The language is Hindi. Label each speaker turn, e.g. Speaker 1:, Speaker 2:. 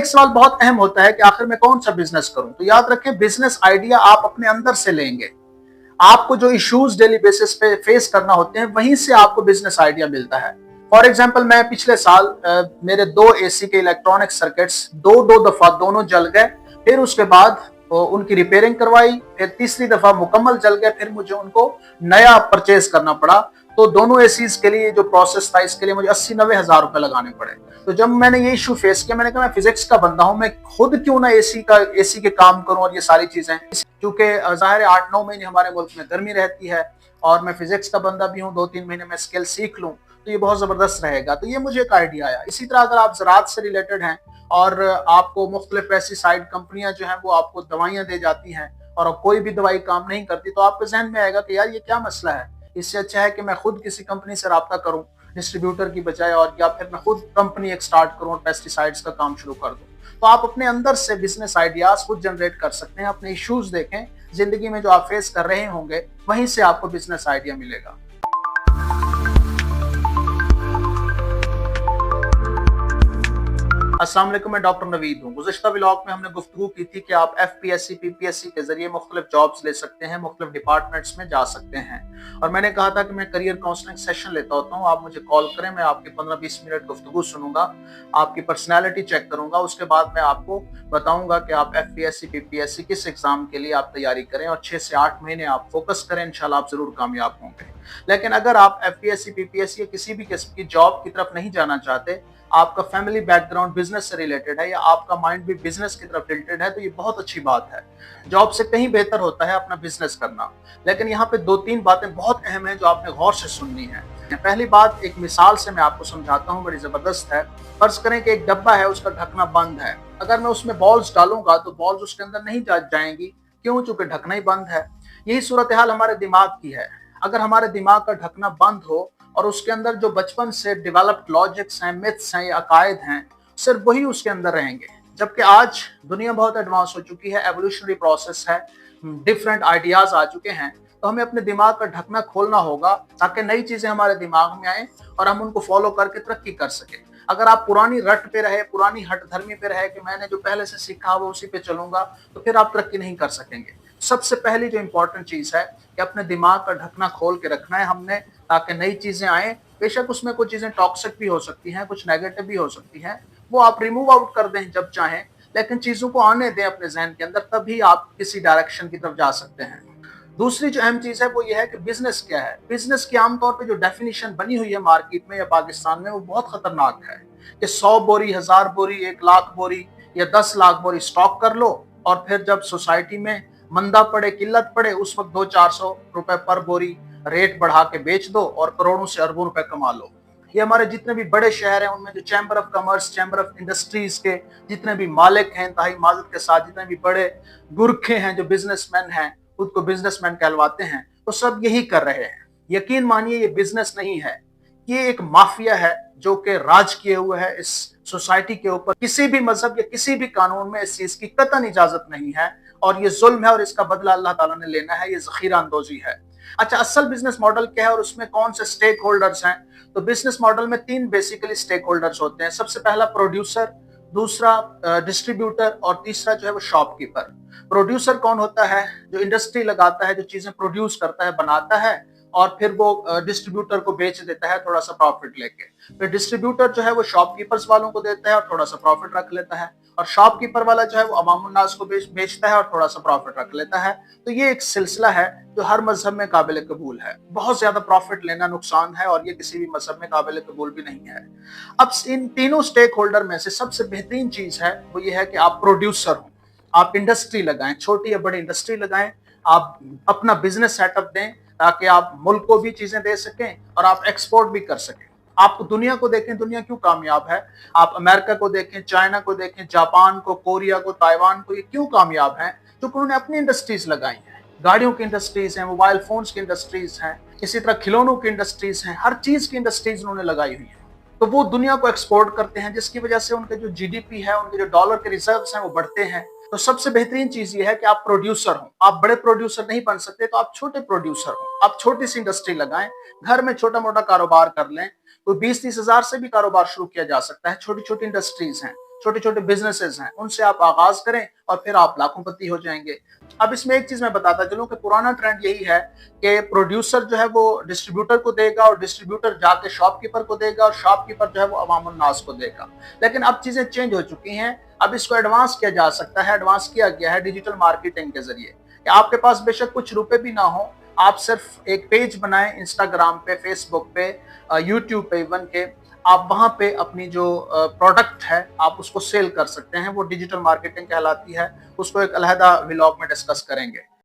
Speaker 1: एक सवाल बहुत अहम होता है कि आखिर मैं कौन सा बिजनेस करूं। तो याद रखें, बिजनेस आइडिया आप अपने अंदर से लेंगे। आपको जो इश्यूज डेली बेसिस पे फेस करना होते हैं, वहीं से आपको बिजनेस आइडिया मिलता है। फॉर एग्जाम्पल, मैं पिछले साल मेरे 2 AC के इलेक्ट्रॉनिक सर्किट्स दो दफा दोनों जल गए। फिर उसके बाद उनकी रिपेयरिंग करवाई, फिर तीसरी दफा मुकम्मल जल गए, फिर मुझे उनको नया परचेज करना पड़ा। तो दोनों एसीज के लिए जो प्रोसेस था, इसके लिए मुझे 80-90 हज़ार रुपए लगाने पड़े। तो जब मैंने ये इशू फेस किया, मैंने कहा मैं फिजिक्स का बंदा हूं, मैं खुद क्यों ना एसी के काम करूं और ये सारी चीजें, क्योंकि जाहिर है 8-9 महीने हमारे मुल्क में गर्मी रहती है और मैं फिजिक्स का बंदा भी हूँ, 2-3 महीने में स्किल सीख लूँ तो ये बहुत जबरदस्त रहेगा। तो ये मुझे एक आइडिया आया। इसी तरह अगर आप ज़राअत से रिलेटेड हैं और आपको मुख्तलिफ पेस्टिसाइड कंपनियां जो हैं वो आपको दवाइयां दे जाती हैं और कोई भी दवाई काम नहीं करती, तो आपके जहन में आएगा कि यार ये क्या मसला है, इससे अच्छा है कि मैं खुद किसी कंपनी से राब्ता करूं डिस्ट्रीब्यूटर की बजाय, और या फिर मैं खुद कंपनी एक स्टार्ट करूं और पेस्टिसाइड्स का काम शुरू कर दूं। तो आप अपने अंदर से बिजनेस आइडियाज खुद जनरेट कर सकते हैं। अपने इश्यूज देखें, जिंदगी में जो आप फेस कर रहे होंगे वहीं से आपको बिजनेस आइडिया मिलेगा। अस्सलाम वालेकुम, मैं डॉक्टर नवीद हूँ। गुज़िश्ता व्लॉग में हमने गुफ्तगू की थी कि आप FPSC PPSC के जरिए मुख्तलिफ जॉब्स ले सकते हैं, मुख्तलिफ डिपार्टमेंट्स में जा सकते हैं। और मैंने कहा था कि मैं करियर काउंसलिंग सेशन लेता होता हूँ, आप मुझे कॉल करें, मैं आपकी 15-20 मिनट गुफ्तगू सुनूंगा, आपकी पर्सनैलिटी चेक करूंगा, उसके बाद मैं आपको बताऊंगा कि आप FPSC PPSC किस एग्जाम के लिए आप तैयारी करें और 6 से 8 महीने आप फोकस करें, इंशाल्लाह आप जरूर कामयाब होंगे। लेकिन अगर आप FPSC PPSC या किसी भी किस्म की जॉब की तरफ नहीं जाना चाहते, आपका फैमिली बैकग्राउंड बिजनेस से रिलेटेड है या आपका माइंड भी बिजनेस की तरफ टिल्टेड है, तो ये बहुत अच्छी बात है। जॉब से कहीं बेहतर होता है अपना बिजनेस करना। लेकिन यहाँ पे 2-3 बातें बहुत अहम हैं जो आपने गौर से सुननी है। पहली बात, एक मिसाल से मैं आपको समझाता हूँ, बड़ी जबरदस्त है। फर्ज करें कि एक डब्बा है, उसका ढकना बंद है। अगर मैं उसमें बॉल्स डालूंगा तो बॉल्स उसके अंदर नहीं जाएंगी, क्यों? चूंकि ढकना ही बंद है। यही सूरत हाल हमारे दिमाग की है। अगर हमारे दिमाग का ढकना बंद हो और उसके अंदर जो बचपन से डेवलप्ड लॉजिक्स हैं, मिथ्स हैं या अकायद हैं, सिर्फ वही उसके अंदर रहेंगे। जबकि आज दुनिया बहुत एडवांस हो चुकी है, एवोल्यूशनरी प्रोसेस है, डिफरेंट आइडियाज आ चुके हैं। तो हमें अपने दिमाग का ढकना खोलना होगा ताकि नई चीजें हमारे दिमाग में आए और हम उनको फॉलो करके तरक्की कर सके। अगर आप पुरानी रट पे रहे, पुरानी हट धर्मी पे रहे कि मैंने जो पहले से सीखा वो उसी पे चलूंगा, तो फिर आप तरक्की नहीं कर सकेंगे। सबसे पहली जो इंपॉर्टेंट चीज है कि अपने दिमाग का ढकना खोल के रखना है हमने, ताकि नई चीजें आए। बेशक उसमें कुछ चीजें टॉक्सिक भी हो सकती हैं, कुछ नेगेटिव भी हो सकती हैं, वो आप रिमूव आउट कर दें जब चाहें, लेकिन चीजों को आने दें अपने जहन के अंदर, तभी आप किसी डायरेक्शन की तरफ जा सकते हैं। दूसरी जो अहम चीज है वो ये है कि बिजनेस क्या है। बिजनेस की आमतौर पे जो डेफिनेशन बनी हुई है मार्केट में या पाकिस्तान में, वो बहुत खतरनाक है कि 100 बोरी, 1000 बोरी, 1 लाख बोरी या 10 लाख बोरी स्टॉक कर लो और फिर जब सोसाइटी में मंदा पड़े, किल्लत पड़े, उस वक्त 200-400 रुपए पर बोरी रेट बढ़ा के बेच दो और करोड़ों से अरबों रुपए कमा लो। ये हमारे जितने भी बड़े शहर हैं उनमें जो chamber of commerce, chamber of industries के जितने भी मालिक हैं, इंतहाई माजत के साथ जितने भी बड़े गुरखे हैं, जो बिजनेसमैन हैं, खुद को बिजनेसमैन कहलवाते हैं, तो सब यही कर रहे हैं। यकीन मानिए ये बिजनेस नहीं है, ये एक माफिया है जो कि राज किए हुए है इस सोसाइटी के ऊपर। किसी भी मजहब या किसी भी कानून में इस चीज की कतई इजाजत नहीं है और ये जुल्म है और इसका बदला अल्लाह ताला ने लेना है। ये ज़ख़ीरा अंदोजी है। अच्छा, असल बिजनेस मॉडल क्या है और उसमें कौन से स्टेक होल्डर्स हैं? तो बिजनेस मॉडल में 3 बेसिकली स्टेक होल्डर्स होते हैं। सबसे पहला प्रोड्यूसर, दूसरा डिस्ट्रीब्यूटर और तीसरा जो है वो शॉपकीपर। प्रोड्यूसर कौन होता है? जो इंडस्ट्री लगाता है, जो चीजें प्रोड्यूस करता है, बनाता है और फिर वो डिस्ट्रीब्यूटर को बेच देता है थोड़ा सा प्रॉफिट लेके। फिर डिस्ट्रीब्यूटर जो है वो शॉपकीपर्स वालों को देता है और थोड़ा सा प्रॉफिट रख लेता है, और शॉपकीपर वाला जो है वो अवामुन्नास को बेचता है और थोड़ा सा प्रॉफिट रख लेता है। तो ये एक सिलसिला है जो हर मजहब में काबिल कबूल है। बहुत ज्यादा प्रॉफिट लेना नुकसान है और ये किसी भी मजहब में काबिल कबूल भी नहीं है। अब इन तीनों स्टेक होल्डर में से सबसे बेहतरीन चीज है वो ये है कि आप प्रोड्यूसर हो, आप इंडस्ट्री लगाएं, छोटी या बड़ी इंडस्ट्री लगाएं, आप अपना बिजनेस सेटअप दें ताकि आप मुल्क को भी चीजें दे सकें और आप एक्सपोर्ट भी कर सकें। आप दुनिया को देखें, दुनिया क्यों कामयाब है। आप अमेरिका को देखें, चाइना को देखें, जापान को, कोरिया को, ताइवान को, ये क्यों कामयाब हैं? क्योंकि उन्होंने अपनी इंडस्ट्रीज लगाई हैं। गाड़ियों की इंडस्ट्रीज हैं, मोबाइल फोन्स की इंडस्ट्रीज हैं, इसी तरह खिलौनों की इंडस्ट्रीज हैं, हर चीज की इंडस्ट्रीज उन्होंने लगाई हुई है। तो वो दुनिया को एक्सपोर्ट करते हैं, जिसकी वजह से उनके जो GDP है, उनके जो डॉलर के रिजर्व्स हैं वो बढ़ते हैं। तो सबसे बेहतरीन चीज ये है कि आप प्रोड्यूसर हो। आप बड़े प्रोड्यूसर नहीं बन सकते तो आप छोटे प्रोड्यूसर हो। आप छोटी सी इंडस्ट्री लगाएं, घर में छोटा मोटा कारोबार कर लें। कोई 20-30 हजार से भी कारोबार शुरू किया जा सकता है, छोटी छोटी इंडस्ट्रीज हैं। छोटे छोटे बिजनेसेस हैं, उनसे आप आगाज करें और फिर आप लाखोंपति हो जाएंगे। अब इसमें एक चीज मैं बताता चलूं कि पुराना ट्रेंड यही है कि प्रोड्यूसर जो है वो डिस्ट्रीब्यूटर को देगा और डिस्ट्रीब्यूटर जाके शॉपकीपर को देगा और शॉपकीपर जो है वो अवामुन नास को देगा। लेकिन अब चीजें चेंज हो चुकी हैं, अब इसको एडवांस किया जा सकता है, एडवांस किया गया है डिजिटल मार्केटिंग के जरिए। आपके पास बेशक कुछ रुपए भी ना हो, आप सिर्फ एक पेज बनाएं इंस्टाग्राम पे, फेसबुक पे, यूट्यूब पे इवन के, आप वहां पे अपनी जो प्रोडक्ट है आप उसको सेल कर सकते हैं। वो डिजिटल मार्केटिंग कहलाती है, उसको एक अलहदा व्लॉग में डिस्कस करेंगे।